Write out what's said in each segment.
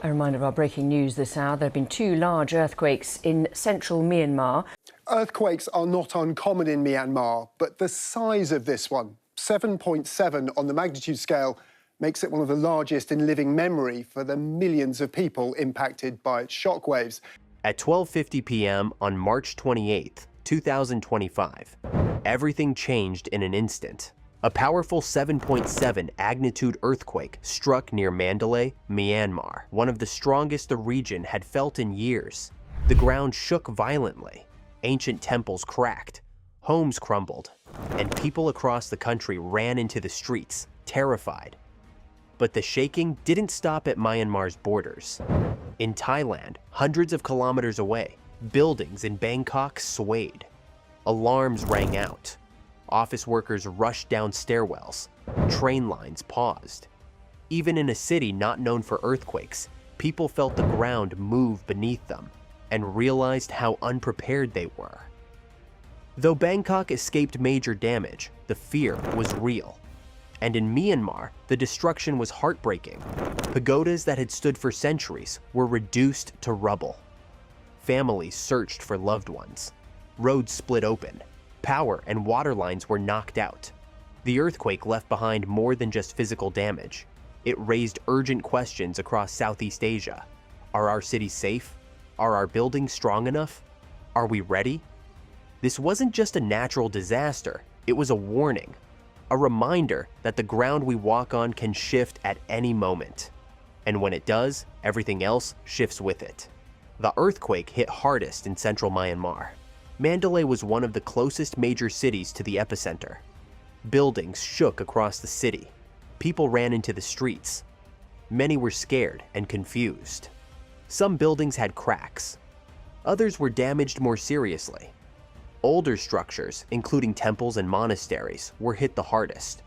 A reminder of our breaking news this hour. There have been two large earthquakes in central Myanmar. Earthquakes are not uncommon in Myanmar, but the size of this one, 7.7 on the magnitude scale, makes it one of the largest in living memory for the millions of people impacted by its shockwaves. At 12:50 p.m. on March 28, 2025, everything changed in an instant. A powerful 7.7 magnitude earthquake struck near Mandalay, Myanmar, one of the strongest the region had felt in years. The ground shook violently, ancient temples cracked, homes crumbled, and people across the country ran into the streets, terrified. But the shaking didn't stop at Myanmar's borders. In Thailand, hundreds of kilometers away, buildings in Bangkok swayed. Alarms rang out. Office workers rushed down stairwells. Train lines paused. Even in a city not known for earthquakes, people felt the ground move beneath them and realized how unprepared they were. Though Bangkok escaped major damage, the fear was real. And in Myanmar, the destruction was heartbreaking. Pagodas that had stood for centuries were reduced to rubble. Families searched for loved ones. Roads split open. Power and water lines were knocked out. The earthquake left behind more than just physical damage. It raised urgent questions across Southeast Asia. Are our cities safe? Are our buildings strong enough? Are we ready? This wasn't just a natural disaster, it was a warning. A reminder that the ground we walk on can shift at any moment. And when it does, everything else shifts with it. The earthquake hit hardest in central Myanmar. Mandalay was one of the closest major cities to the epicenter. Buildings shook across the city. People ran into the streets. Many were scared and confused. Some buildings had cracks. Others were damaged more seriously. Older structures, including temples and monasteries, were hit the hardest.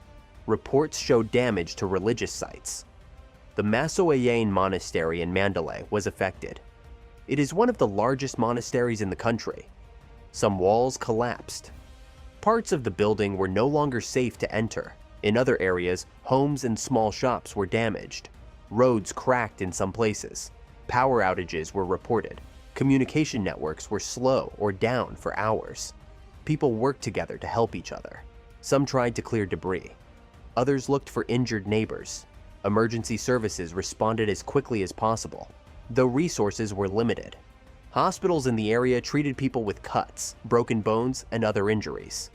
Reports showed damage to religious sites. The Masoayan Monastery in Mandalay was affected. It is one of the largest monasteries in the country. Some walls collapsed. Parts of the building were no longer safe to enter. In other areas, homes and small shops were damaged. Roads cracked in some places. Power outages were reported. Communication networks were slow or down for hours. People worked together to help each other. Some tried to clear debris. Others looked for injured neighbors. Emergency services responded as quickly as possible, though resources were limited. Hospitals in the area treated people with cuts, broken bones, and other injuries.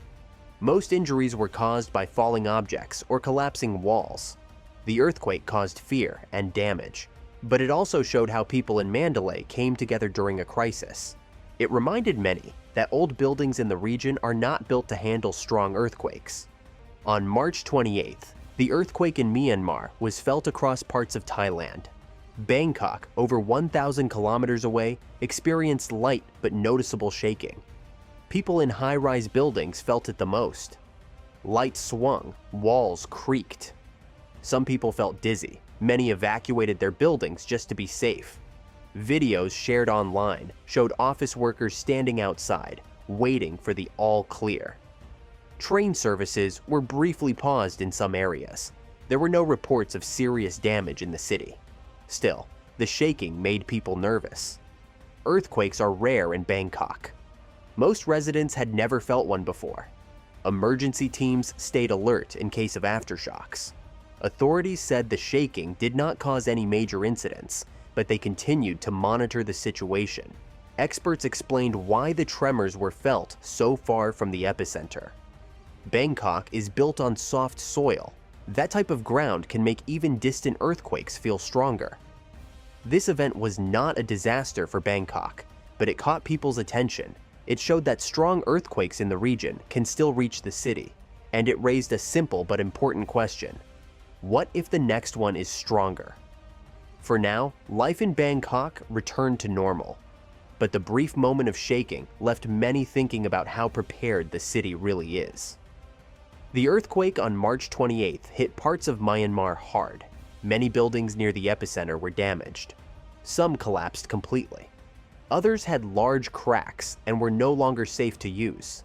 Most injuries were caused by falling objects or collapsing walls. The earthquake caused fear and damage, but it also showed how people in Mandalay came together during a crisis. It reminded many that old buildings in the region are not built to handle strong earthquakes. On March 28th, the earthquake in Myanmar was felt across parts of Thailand. Bangkok, over 1,000 kilometers away, experienced light but noticeable shaking. People in high-rise buildings felt it the most. Lights swung, walls creaked. Some people felt dizzy. Many evacuated their buildings just to be safe. Videos shared online showed office workers standing outside, waiting for the all clear. Train services were briefly paused in some areas. There were no reports of serious damage in the city. Still, the shaking made people nervous. Earthquakes are rare in Bangkok. Most residents had never felt one before. Emergency teams stayed alert in case of aftershocks. Authorities said the shaking did not cause any major incidents, but they continued to monitor the situation. Experts explained why the tremors were felt so far from the epicenter. Bangkok is built on soft soil. That type of ground can make even distant earthquakes feel stronger. This event was not a disaster for Bangkok, but it caught people's attention. It showed that strong earthquakes in the region can still reach the city, and it raised a simple but important question. What if the next one is stronger? For now, life in Bangkok returned to normal, but the brief moment of shaking left many thinking about how prepared the city really is. The earthquake on March 28th hit parts of Myanmar hard. Many buildings near the epicenter were damaged. Some collapsed completely. Others had large cracks and were no longer safe to use.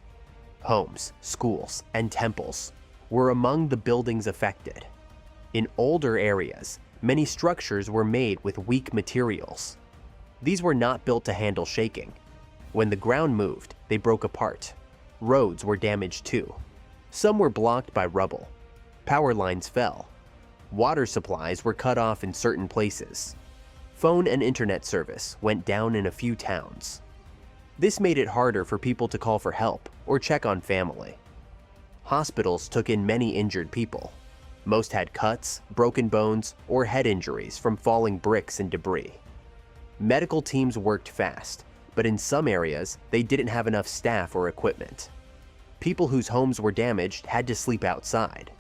Homes, schools, and temples were among the buildings affected. In older areas, Many structures were made with weak materials. These were not built to handle shaking. When the ground moved, they broke apart. Roads were damaged too. Some were blocked by rubble. Power lines fell. Water supplies were cut off in certain places. Phone and internet service went down in a few towns. This made it harder for people to call for help or check on family. Hospitals took in many injured people. Most had cuts, broken bones, or head injuries from falling bricks and debris. Medical teams worked fast, but in some areas, they didn't have enough staff or equipment. People whose homes were damaged had to sleep outside.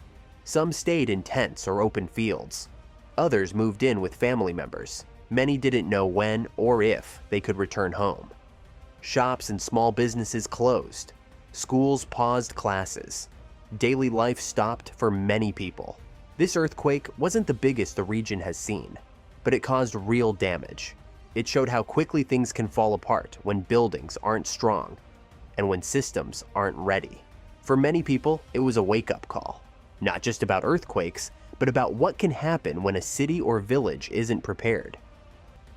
Some stayed in tents or open fields. Others moved in with family members. Many didn't know when or if they could return home. Shops and small businesses closed. Schools paused classes. Daily life stopped for many people. This earthquake wasn't the biggest the region has seen, but it caused real damage. It showed how quickly things can fall apart when buildings aren't strong and when systems aren't ready. For many people, it was a wake-up call, not just about earthquakes, but about what can happen when a city or village isn't prepared.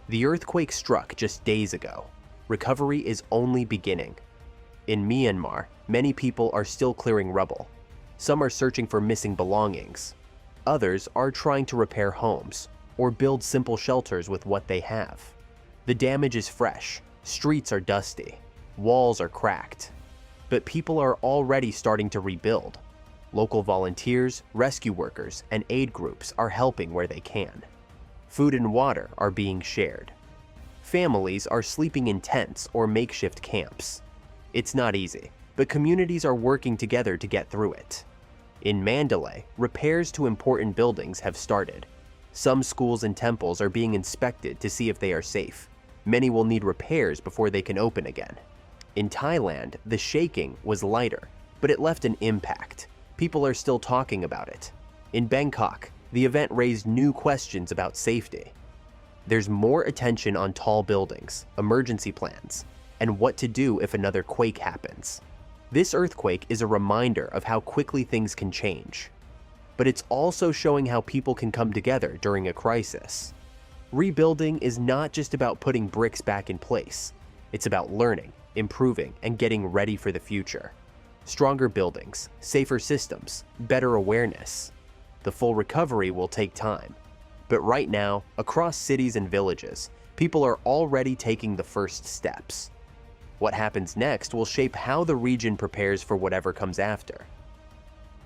The earthquake struck just days ago. Recovery is only beginning. In Myanmar, many people are still clearing rubble. Some are searching for missing belongings. Others are trying to repair homes or build simple shelters with what they have. The damage is fresh, streets are dusty, walls are cracked. But people are already starting to rebuild. Local volunteers, rescue workers, and aid groups are helping where they can. Food and water are being shared. Families are sleeping in tents or makeshift camps. It's not easy, but communities are working together to get through it. In Mandalay, repairs to important buildings have started. Some schools and temples are being inspected to see if they are safe. Many will need repairs before they can open again. In Thailand, the shaking was lighter, but it left an impact. People are still talking about it. In Bangkok, the event raised new questions about safety. There's more attention on tall buildings, emergency plans, and what to do if another quake happens. This earthquake is a reminder of how quickly things can change. But it's also showing how people can come together during a crisis. Rebuilding is not just about putting bricks back in place. It's about learning, improving, and getting ready for the future. Stronger buildings, safer systems, better awareness. The full recovery will take time. But right now, across cities and villages, people are already taking the first steps. What happens next will shape how the region prepares for whatever comes after.